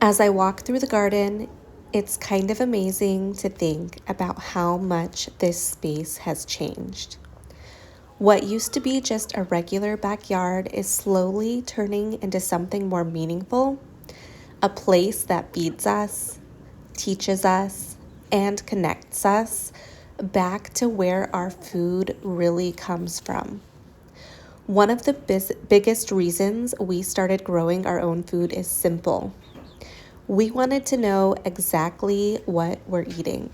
As I walk through the garden, it's kind of amazing to think about how much this space has changed. What used to be just a regular backyard is slowly turning into something more meaningful, a place that feeds us, teaches us, and connects us back to where our food really comes from. One of the biggest reasons we started growing our own food is simple. We wanted to know exactly what we're eating.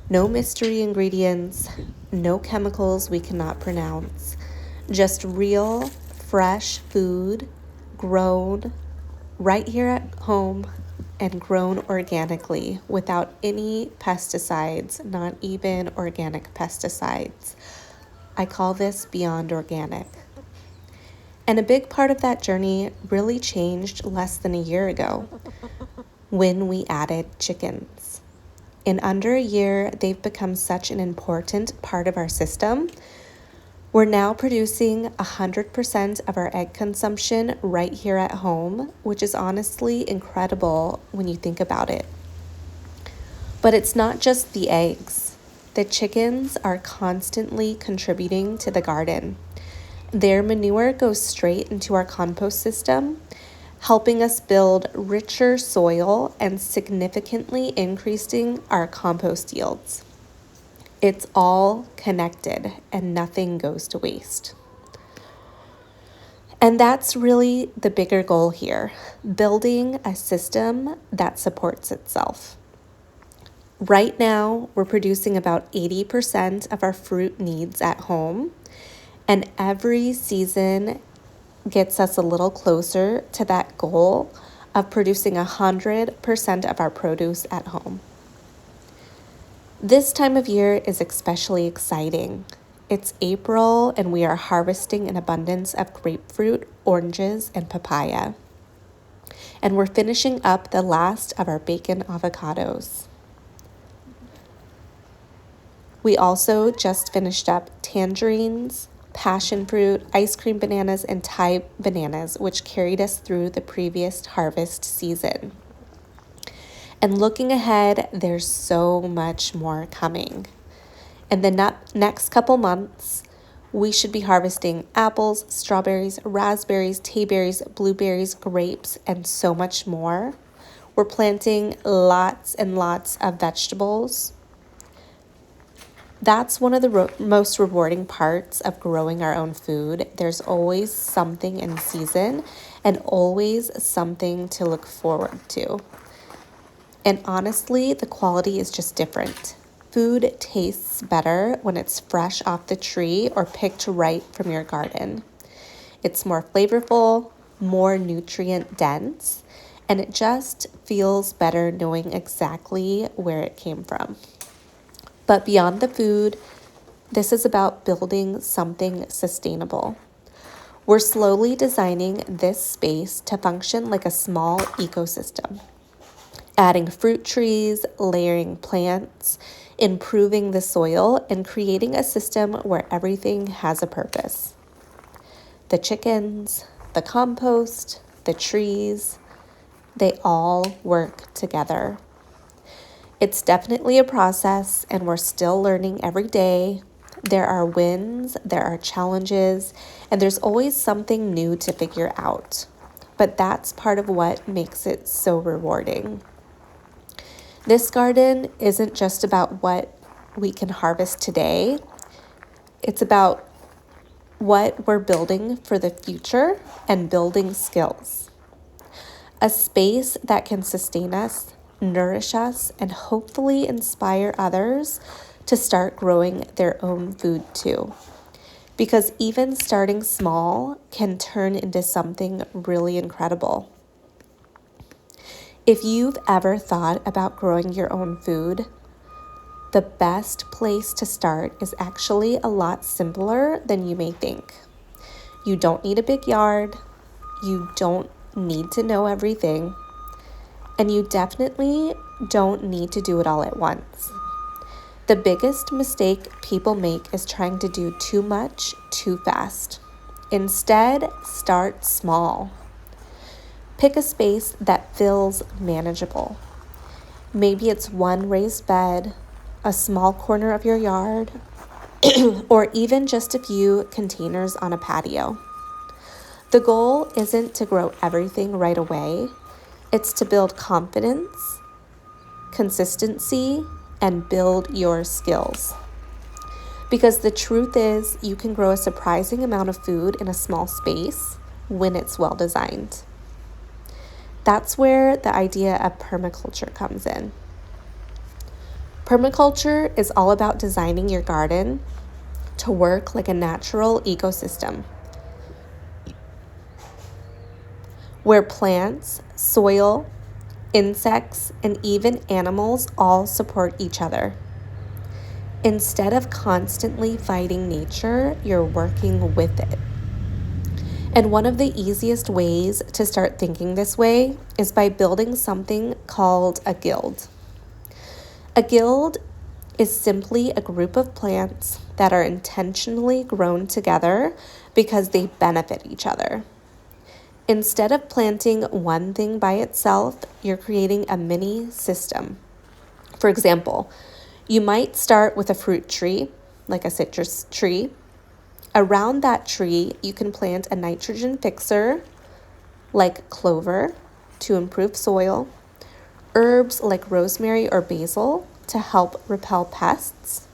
No mystery ingredients, no chemicals we cannot pronounce, just real, fresh food grown right here at home and grown organically without any pesticides, not even organic pesticides. I call this beyond organic. And a big part of that journey really changed less than a year ago when we added chickens. In under a year, they've become such an important part of our system. We're now producing 100% of our egg consumption right here at home, which is honestly incredible when you think about it. But it's not just the eggs. The chickens are constantly contributing to the garden. Their manure goes straight into our compost system, helping us build richer soil and significantly increasing our compost yields. It's all connected and nothing goes to waste. And that's really the bigger goal here, building a system that supports itself. Right now, we're producing about 80% of our fruit needs at home, and every season gets us a little closer to that goal of producing 100% of our produce at home. This time of year is especially exciting. It's April and we are harvesting an abundance of grapefruit, oranges, and papaya. And we're finishing up the last of our bacon avocados. We also just finished up tangerines, passion fruit, ice cream bananas, and Thai bananas, which carried us through the previous harvest season. And looking ahead, there's so much more coming. In the next couple months, we should be harvesting apples, strawberries, raspberries, tayberries, blueberries, grapes, and so much more. We're planting lots and lots of vegetables. That's one of the most rewarding parts of growing our own food. There's always something in season and always something to look forward to. And honestly, the quality is just different. Food tastes better when it's fresh off the tree or picked right from your garden. It's more flavorful, more nutrient dense, and it just feels better knowing exactly where it came from. But beyond the food, this is about building something sustainable. We're slowly designing this space to function like a small ecosystem, adding fruit trees, layering plants, improving the soil, and creating a system where everything has a purpose. The chickens, the compost, the trees, they all work together. It's definitely a process, and we're still learning every day. There are wins, there are challenges, and there's always something new to figure out. But that's part of what makes it so rewarding. This garden isn't just about what we can harvest today. It's about what we're building for the future and building skills. A space that can sustain us, nourish us, and hopefully inspire others to start growing their own food too. Because even starting small can turn into something really incredible. If you've ever thought about growing your own food, the best place to start is actually a lot simpler than you may think. You don't need a big yard, you don't need to know everything, and you definitely don't need to do it all at once. The biggest mistake people make is trying to do too much too fast. Instead, start small. Pick a space that feels manageable. Maybe it's one raised bed, a small corner of your yard, or even just a few containers on a patio. The goal isn't to grow everything right away. It's to build confidence, consistency, and build your skills. Because the truth is, you can grow a surprising amount of food in a small space when it's well designed. That's where the idea of permaculture comes in. Permaculture is all about designing your garden to work like a natural ecosystem, where plants, soil, insects, and even animals all support each other. Instead of constantly fighting nature, you're working with it. And one of the easiest ways to start thinking this way is by building something called a guild. A guild is simply a group of plants that are intentionally grown together because they benefit each other. Instead of planting one thing by itself, you're creating a mini system. For example, you might start with a fruit tree, like a citrus tree. Around that tree, you can plant a nitrogen fixer, like clover, to improve soil, herbs like rosemary or basil to help repel pests,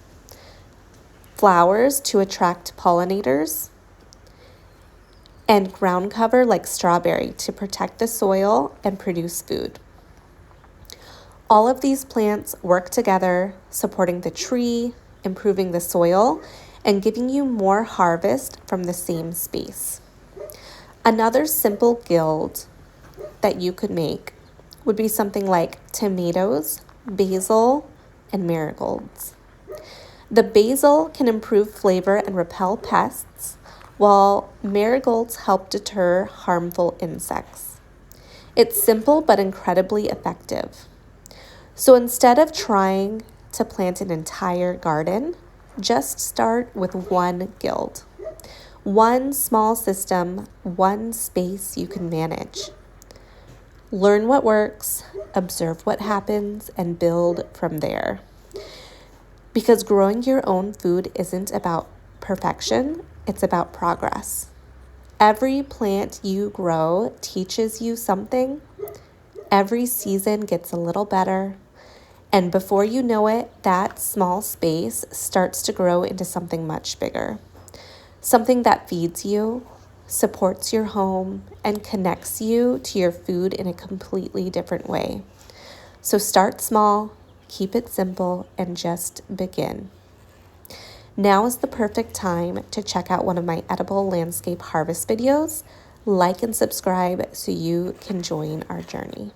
flowers to attract pollinators, and ground cover like strawberry to protect the soil and produce food. All of these plants work together, supporting the tree, improving the soil, and giving you more harvest from the same space. Another simple guild that you could make would be something like tomatoes, basil, and marigolds. The basil can improve flavor and repel pests, while marigolds help deter harmful insects. It's simple but incredibly effective. So instead of trying to plant an entire garden, just start with one guild. One small system, one space you can manage. Learn what works, observe what happens, and build from there. Because growing your own food isn't about perfection, it's about progress. Every plant you grow teaches you something. Every season gets a little better. And before you know it, that small space starts to grow into something much bigger. Something that feeds you, supports your home, and connects you to your food in a completely different way. So start small, keep it simple, and just begin. Now is the perfect time to check out one of my edible landscape harvest videos. Like and subscribe so you can join our journey.